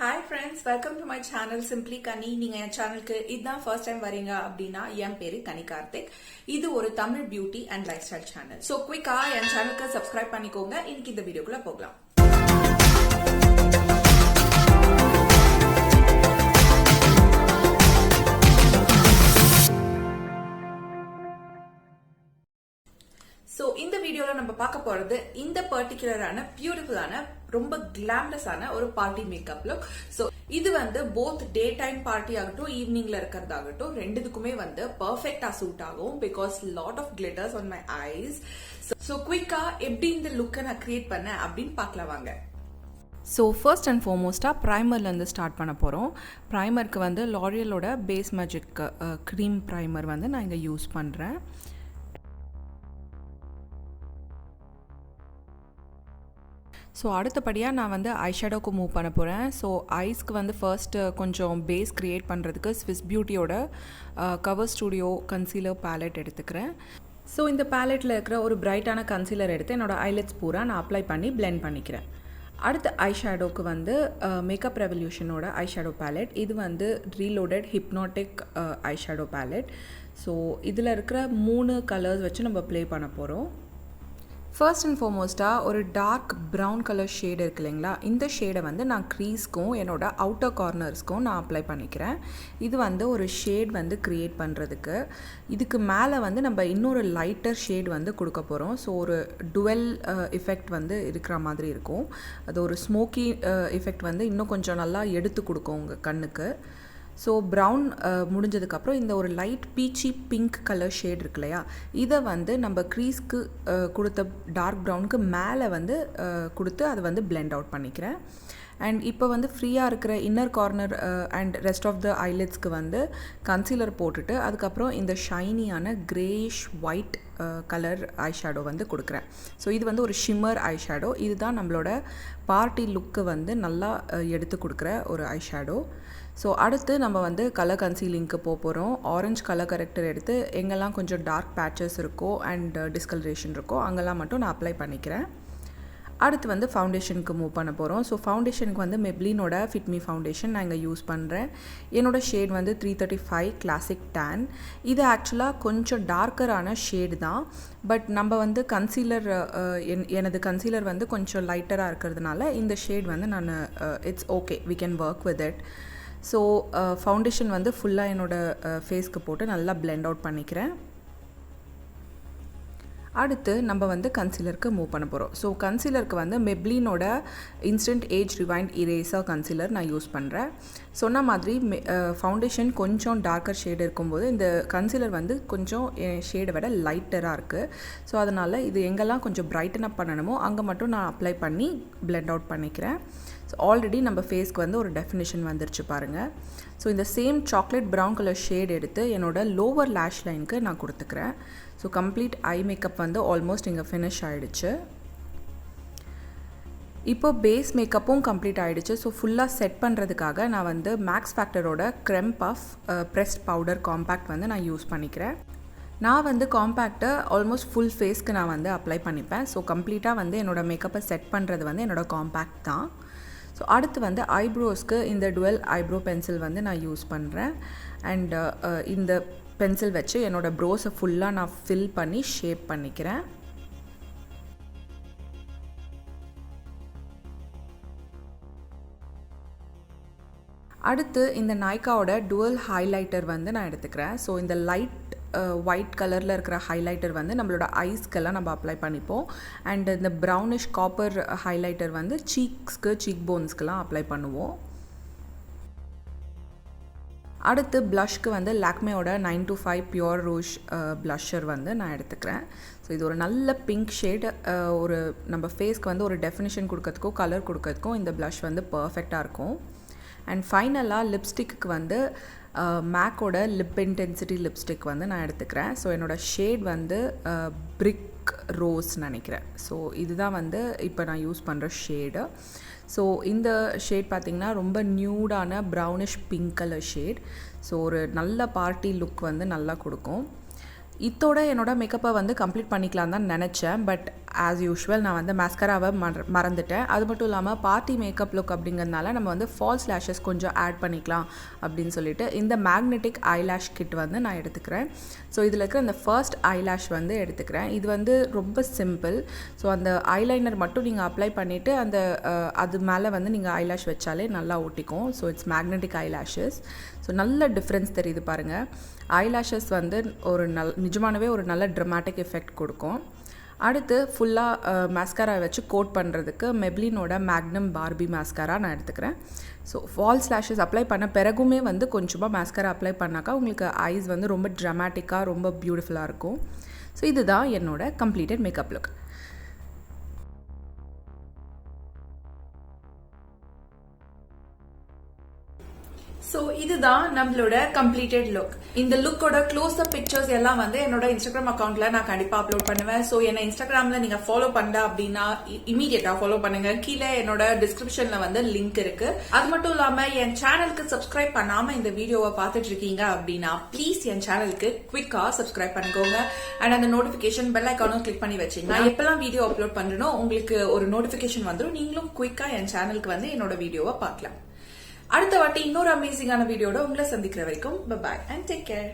Hi friends, welcome to my channel Simply Kani. நீங்க என் சேனலுக்கு இதுதான் ஃபர்ஸ்ட் டைம் வரீங்க அப்படின்னா என் பேரு கனி கார்த்திக். இது ஒரு Tamil beauty and life style channel. So குயிக்கா என் சேனலுக்கு சப்ஸ்கிரைப் பண்ணிக்கோங்க. இன்னைக்கு இந்த வீடியோக்குள்ள போகலாம். ஸோ இந்த வீடியோவில் நம்ம பார்க்க போறது இந்த பர்டிகுலரான பியூட்டிஃபுல்லான ரொம்ப கிளாமரஸான ஒரு பார்ட்டி மேக்கப் லுக். ஸோ இது வந்து போத் டே டைம் பார்ட்டி ஆகட்டும் ஈவினிங்ல இருக்கிறதாகட்டும் ரெண்டுத்துக்குமே வந்து பர்ஃபெக்டா சூட் ஆகும். Because lot of glitters on my eyes. So குயிக்கா எப்படி இந்த லுக்கை நான் கிரியேட் பண்ணேன் அப்படின்னு பார்க்கலாம் வாங்க. ஸோ ஃபர்ஸ்ட் அண்ட் ஃபார்மோஸ்ட்டாக ப்ரைமர்லேருந்து ஸ்டார்ட் பண்ண போகிறோம். ப்ரைமருக்கு வந்து லாரியலோட பேஸ் மேஜிக் க்ரீம் ப்ரைமர் வந்து நான் இங்கே யூஸ் பண்ணுறேன். ஸோ அடுத்தபடியாக நான் வந்து ஐஷேடோவுக்கு மூவ் பண்ண போகிறேன். ஸோ ஐஸ்க்கு வந்து ஃபர்ஸ்ட்டு கொஞ்சம் பேஸ் க்ரியேட் பண்ணுறதுக்கு ஸ்விஸ் பியூட்டியோட கவர் ஸ்டூடியோ கன்சீலர் பேலட் எடுத்துக்கிறேன். ஸோ இந்த பேலட்டில் இருக்கிற ஒரு பிரைட்டான கன்சீலர் எடுத்து என்னோடய ஐலெட்ஸ் பூரா நான் அப்ளை பண்ணி பிளெண்ட் பண்ணிக்கிறேன். அடுத்த ஐஷேடோவுக்கு வந்து மேக்கப் ரெவல்யூஷனோட ஐஷேடோ பேலட். இது வந்து reloaded hypnotic eyeshadow ballot. So இதில் இருக்கிற 3 கலர்ஸ் வச்சு நம்ம ப்ளே பண்ண போகிறோம். ஃபர்ஸ்ட் அண்ட் ஃபார்மோஸ்ட்டாக ஒரு டார்க் ப்ரௌன் கலர் ஷேடு இருக்கு இல்லைங்களா, இந்த ஷேடை வந்து நான் க்ரீஸ்க்கும் என்னோட அவுட்டர் கார்னர்ஸ்க்கும் நான் அப்ளை பண்ணிக்கிறேன். இது வந்து ஒரு ஷேட் வந்து க்ரியேட் பண்ணுறதுக்கு. இதுக்கு மேலே வந்து நம்ம இன்னொரு லைட்டர் ஷேட் வந்து கொடுக்க போகிறோம். ஸோ ஒரு டுவெல் எஃபெக்ட் வந்து இருக்கிற மாதிரி இருக்கும். அது ஒரு ஸ்மோக்கி எஃபெக்ட் வந்து இன்னும் கொஞ்சம் நல்லா எடுத்து கொடுக்கும் உங்கள் கண்ணுக்கு. ஸோ ப்ரௌன் முடிஞ்சதுக்கப்புறம் இந்த ஒரு லைட் பீச்சி பிங்க் கலர் ஷேட் இருக்கு இல்லையா, இதை வந்து நம்ம க்ரீஸ்க்கு கொடுத்த டார்க் ப்ரௌனுக்கு மேலே வந்து கொடுத்து அதை வந்து பிளெண்ட் அவுட் பண்ணிக்கிறேன். அண்ட் இப்போ வந்து ஃப்ரீயாக இருக்கிற inner corner and rest of the ஐலெட்ஸ்க்கு வந்து கன்சீலர் போட்டுட்டு அதுக்கப்புறம் இந்த ஷைனியான கிரேஷ் ஒயிட் கலர் ஐஷேடோ வந்து கொடுக்குறேன். ஸோ இது வந்து ஒரு ஷிம்மர் ஐஷேடோ. இதுதான் நம்மளோட பார்ட்டி லுக்கு வந்து நல்லா எடுத்து கொடுக்குற ஒரு ஐஷேடோ. ஸோ அடுத்து நம்ம வந்து கலர் கன்சீலிங்க்கு போகிறோம். ஆரஞ்ச் கலர் கரெக்டர் எடுத்து எங்கெல்லாம் கொஞ்சம் டார்க் பேச்சஸ் இருக்கோ அண்ட் டிஸ்கலரேஷன் இருக்கோ அங்கெல்லாம் மட்டும் நான் அப்ளை பண்ணிக்கிறேன். அடுத்து வந்து ஃபவுண்டேஷனுக்கு மூவ் பண்ண போகிறோம். ஸோ ஃபவுண்டேஷனுக்கு வந்து மெப்ளினோட ஃபிட்மி ஃபவுண்டேஷன் நான் இங்கே யூஸ் பண்ணுறேன். என்னோடய ஷேட் வந்து 335 கிளாசிக் டேன். இது ஆக்சுவலாக கொஞ்சம் டார்க்கரான ஷேடு தான். பட் நம்ம வந்து கன்சீலர் எனது கன்சீலர் வந்து கொஞ்சம் லைட்டராக இருக்கிறதுனால இந்த ஷேட் வந்து நான் it's okay, we can work with it. So foundation வந்து ஃபுல்லாக என்னோடய ஃபேஸ்க்கு போட்டு நல்லா பிளெண்ட் அவுட் பண்ணிக்கிறேன். அடுத்து நம்ம வந்து கன்சீலருக்கு மூவ் பண்ண போகிறோம். ஸோ கன்சீலருக்கு வந்து மெப்ளினோட instant age rewind eraser concealer நான் யூஸ் பண்ணுறேன். சொன்ன மாதிரி ஃபவுண்டேஷன் கொஞ்சம் டார்க்கர் ஷேடு இருக்கும்போது இந்த கன்சீலர் வந்து கொஞ்சம் ஷேடை விட லைட்டராக இருக்குது. ஸோ அதனால் இது எங்கெல்லாம் கொஞ்சம் பிரைட்டன் அப் பண்ணணுமோ அங்கே மட்டும் நான் அப்ளை பண்ணி பிளெண்ட் அவுட் பண்ணிக்கிறேன். ஸோ ஆல்ரெடி நம்ம ஃபேஸ்க்கு வந்து ஒரு டெஃபினிஷன் வந்துருச்சு பாருங்கள். ஸோ இந்த same chocolate brown colour shade எடுத்து என்னோடய லோவர் லேஷ் லைனுக்கு நான் கொடுத்துக்கிறேன். ஸோ கம்ப்ளீட் ஐ மேக்கப் வந்து ஆல்மோஸ்ட் இங்கே ஃபினிஷ் ஆகிடுச்சு. இப்போ பேஸ் மேக்கப்பும் கம்ப்ளீட் ஆகிடுச்சு. ஸோ ஃபுல்லாக செட் பண்ணுறதுக்காக நான் வந்து மேக்ஸ் ஃபேக்டரோட creme puff pressed powder compact வந்து நான் யூஸ் பண்ணிக்கிறேன். நான் வந்து காம்பேக்டை ஆல்மோஸ்ட் ஃபுல் ஃபேஸ்க்கு நான் வந்து அப்ளை பண்ணிப்பேன். ஸோ கம்ப்ளீட்டாக வந்து என்னோடய மேக்கப்பை செட் பண்ணுறது வந்து என்னோடய காம்பேக்ட் தான். ஸோ அடுத்து வந்து ஐப்ரோஸ்க்கு இந்த டுவெல் ஐப்ரோ பென்சில் வந்து நான் யூஸ் பண்ணுறேன். அண்ட் இந்த பென்சில் வச்சு என்னோடய ப்ரோஸை ஃபுல்லாக நான் ஃபில் பண்ணி ஷேப் பண்ணிக்கிறேன். அடுத்து இந்த நைக்காவோட டுவல் ஹைலைட்டர் வந்து நான் எடுத்துக்கிறேன். ஸோ இந்த லைட் ஒயிட் கலரில் இருக்கிற ஹைலைட்டர் வந்து நம்மளோட ஐஸ்க்கெல்லாம் நம்ம அப்ளை பண்ணிப்போம். அண்ட் இந்த ப்ரௌனிஷ் காப்பர் ஹைலைட்டர் வந்து சீக்ஸ்க்கு சீக் போன்ஸ்க்கெலாம் அப்ளை பண்ணுவோம். அடுத்து ப்ளஷ்க்கு வந்து லாக்மேயோட 925 பியூர் ரூஷ் ப்ளஷர் வந்து நான் எடுத்துக்கிறேன். ஸோ இது ஒரு நல்ல பிங்க் ஷேட். ஒரு நம்ம ஃபேஸ்க்கு வந்து ஒரு டெஃபினிஷன் கொடுக்கறதுக்கும் கலர் கொடுக்கறதுக்கும் இந்த ப்ளஷ் வந்து பர்ஃபெக்டாக இருக்கும். அண்ட் ஃபைனலாக லிப்ஸ்டிக்கு வந்து மேக்கோட லிப் இன்டென்சிட்டி லிப்ஸ்டிக் வந்து நான் எடுத்துக்கிறேன். ஸோ என்னோடய ஷேட் வந்து பிரிக் ரோஸ் நினைக்கிறேன். ஸோ இதுதான் வந்து இப்போ நான் யூஸ் பண்ணுற ஷேடு. ஸோ இந்த ஷேட் பார்த்திங்கன்னா ரொம்ப நியூடான brownish pink colour shade. So ஒரு நல்ல பார்ட்டி லுக் வந்து நல்லா கொடுக்கும். இதோட என்னோட மேக்கப்பை வந்து கம்ப்ளீட் பண்ணிக்கலாம் தான் நினச்சேன். பட் ஆஸ் யூஷுவல் நான் வந்து மாஸ்கராவை மறந்துட்டேன். அது மட்டும் இல்லாமல் பார்ட்டி மேக்கப் லுக் அப்படிங்கிறதுனால நம்ம வந்து ஃபால்ஸ் லேஷஸ் கொஞ்சம் ஆட் பண்ணிக்கலாம் அப்படின்னு சொல்லிட்டு இந்த மேக்னெட்டிக் ஐலாஷ் கிட் வந்து நான் எடுத்துக்கிறேன். ஸோ இதில் இருக்கிற இந்த ஃபர்ஸ்ட் ஐலாஷ் வந்து எடுத்துக்கிறேன். இது வந்து ரொம்ப சிம்பிள். ஸோ அந்த ஐலைனர் மட்டும் நீங்கள் அப்ளை பண்ணிவிட்டு அந்த அது மேலே வந்து நீங்கள் ஐலாஷ் வச்சாலே நல்லா ஒட்டிக்கும். So it's magnetic eyelashes. So நல்ல டிஃப்ரென்ஸ் தெரியுது பாருங்கள். ஐலாஷஸ் வந்து ஒரு நிஜமானவே ஒரு நல்ல ட்ரமாட்டிக் எஃபெக்ட் கொடுக்கும். அடுத்து ஃபுல்லாக மாஸ்காரா வச்சு கோட் பண்ணுறதுக்கு மெப்ளினோட மேக்னம் பார்பி மாஸ்காரா நான் எடுத்துக்கிறேன். ஸோ ஃபால்ஸ் லேஷஸ் அப்ளை பண்ண பிறகுமே வந்து கொஞ்சமாக மாஸ்காரா அப்ளை பண்ணாக்கா உங்களுக்கு ஐஸ் வந்து ரொம்ப ட்ராமேட்டிக்காக ரொம்ப பியூட்டிஃபுல்லாக இருக்கும். ஸோ இதுதான் என்னோட கம்ப்ளீட்டட் மேக்கப் லுக். ஸோ இதுதான் நம்மளோட கம்ப்ளீட்டட் லுக். இந்த லுக்கோட க்ளோஸ் அப் பிக்சர்ஸ் எல்லாம் வந்து என்னோட இன்ஸ்டாகிராம் அக்கௌண்ட்ல நான் கண்டிப்பா அப்லோட் பண்ணுவேன். ஸோ என்ன இன்ஸ்டாகிராம்ல நீங்க ஃபாலோ பண்ணல அப்படின்னா இமீடியட்டா ஃபாலோ பண்ணுங்க. கீழே என்னோட டிஸ்கிரிப்ஷன்ல வந்து லிங்க் இருக்கு. அது மட்டும் இல்லாம என் சேனலுக்கு சப்ஸ்கிரைப் பண்ணாம இந்த வீடியோவை பார்த்துட்டு இருக்கீங்க அப்படின்னா ப்ளீஸ் என் சேனலுக்கு குவிக்கா சப்ஸ்கிரைப் பண்ணிக்கோங்க. அண்ட் அந்த நோட்டிபிகேஷன் பெல் ஐக்கானும் கிளிக் பண்ணி வச்சீங்கன்னா எப்பெல்லாம் வீடியோ அப்லோட் பண்றேனோ உங்களுக்கு ஒரு நோட்டிபிகேஷன் வந்துடும். நீங்களும் குவிக்கா என் சேனலுக்கு வந்து என்னோட வீடியோவை பார்க்கலாம். அடுத்த வாட்டி இன்னொரு அமேசிங்கான வீடியோட உங்களை சந்திக்கிற வரைக்கும் பை அண்ட் டேக் கேர்.